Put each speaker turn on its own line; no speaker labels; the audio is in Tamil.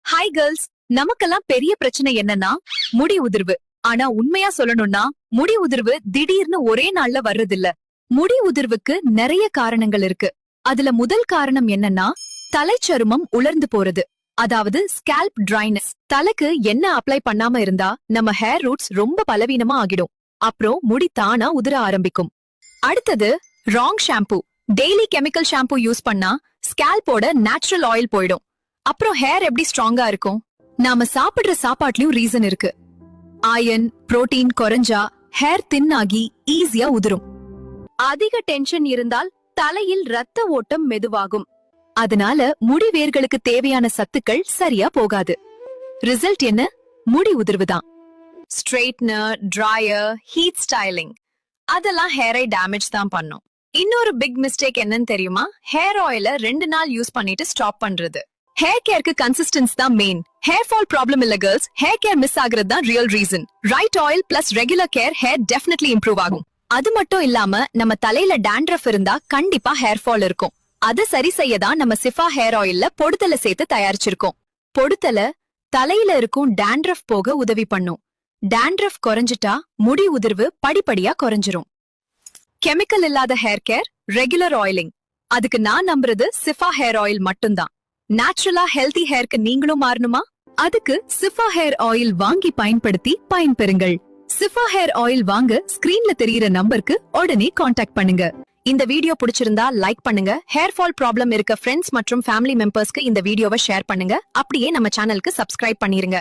ஹாய் கேர்ள்ஸ், நமக்கெல்லாம் பெரிய பிரச்சனை என்னன்னா முடி உதிர்வு. ஆனா உண்மையா சொல்லணும்னா முடி உதிர்வு திடீர்னு ஒரே நாள்ல வர்றதில்ல. முடி உதிர்வுக்கு நிறைய காரணங்கள் இருக்கு. அதுல முதல் காரணம் என்னன்னா தலைச்சருமம் உலர்ந்து போறது, அதாவது ஸ்கேல்ப் டிரைனஸ். தலைக்கு என்ன அப்ளை பண்ணாம இருந்தா நம்ம ஹேர் ரூட்ஸ் ரொம்ப பலவீனமா ஆகிடும். அப்புறம் முடி தானா உதிர ஆரம்பிக்கும். அடுத்தது wrong shampoo. Daily chemical shampoo use பண்ணா ஸ்கேல்போட நேச்சுரல் ஆயில் போயிடும். அப்புறம் ஹேர் எப்படி ஸ்ட்ராங்கா இருக்கும்? நாம சாப்பிடுற சாப்பாட்லயும் ரீசன் இருக்கு. அயன், புரோட்டீன் குறைஞ்சா ஹேர் தின் ஆகி ஈஸியா உதிரும். அதிக டென்ஷன் இருந்தால் தலையில் ரத்த ஓட்டம் மெதுவாகும். அதனால முடி வேர்களுக்கு தேவையான சத்துக்கள் சரியா போகாது. ரிசல்ட் என்ன? முடி உதிர்வுதான். ஸ்ட்ரெயிட்னர், டிரையர், ஹீட் ஸ்டைலிங் அதெல்லாம் ஹேரை டேமேஜ் தான் பண்ணும். இன்னொரு பிக் மிஸ்டேக் என்னன்னு தெரியுமா? ஹேர் ஆயில 2 நாள் யூஸ் பண்ணிட்டு ஸ்டாப் பண்றது. ஹேர் கேருக்கு கன்சிஸ்டன்ஸ் தான் மெயின். ஹேர் ஃபால் ப்ராப்ளம் இல்ல கேர்ள்ஸ், ஹேர் கேர் மிஸ் ஆகுறது தான் real reason. Right oil plus regular care hair definitely improve ஆகும். அது மட்டும் இல்லாம நம்ம தலையில டேண்ட்ரஃப் இருந்தா கண்டிப்பா ஹேர் ஃபால் இருக்கும். அதை சரி செய்ய தான் நம்ம சிஃபா ஹேர் ஆயில்ல பொடுத்தலை சேர்த்து தயாரிச்சிருக்கோம். பொடுத்தலை தலையில இருக்கும் டேண்ட்ரஃப் போக உதவி பண்ணும். டேண்ட்ரஃப் குறைஞ்சிட்டா முடி உதிர்வு படிப்படியா குறைஞ்சிரும். கெமிக்கல் இல்லாத ஹேர் கேர், ரெகுலர் ஆயிலிங், அதுக்கு நான் நம்புறது சிஃபா ஹேர் ஆயில் மட்டும்தான். நேச்சுரலா ஹெல்தி ஹேருக்கு நீங்களும் மாறணுமா? அதுக்கு சிஃபா ஹேர் ஆயில் வாங்கி பயன்படுத்தி பயன்பெறுங்கள். சிஃபா ஹேர் ஆயில் வாங்க ஸ்கிரீன்ல தெரியுற நம்பருக்கு உடனே கான்டாக்ட் பண்ணுங்க. இந்த வீடியோ பிடிச்சிருந்தா லைக் பண்ணுங்க. ஹேர் ஃபால் ப்ராப்ளம் இருக்க ஃப்ரெண்ட்ஸ் மற்றும் ஃபேமிலி மெம்பர்ஸ்க்கு இந்த வீடியோவை ஷேர் பண்ணுங்க. அப்படியே நம்ம சேனலுக்கு சப்ஸ்கிரைப் பண்ணிருங்க.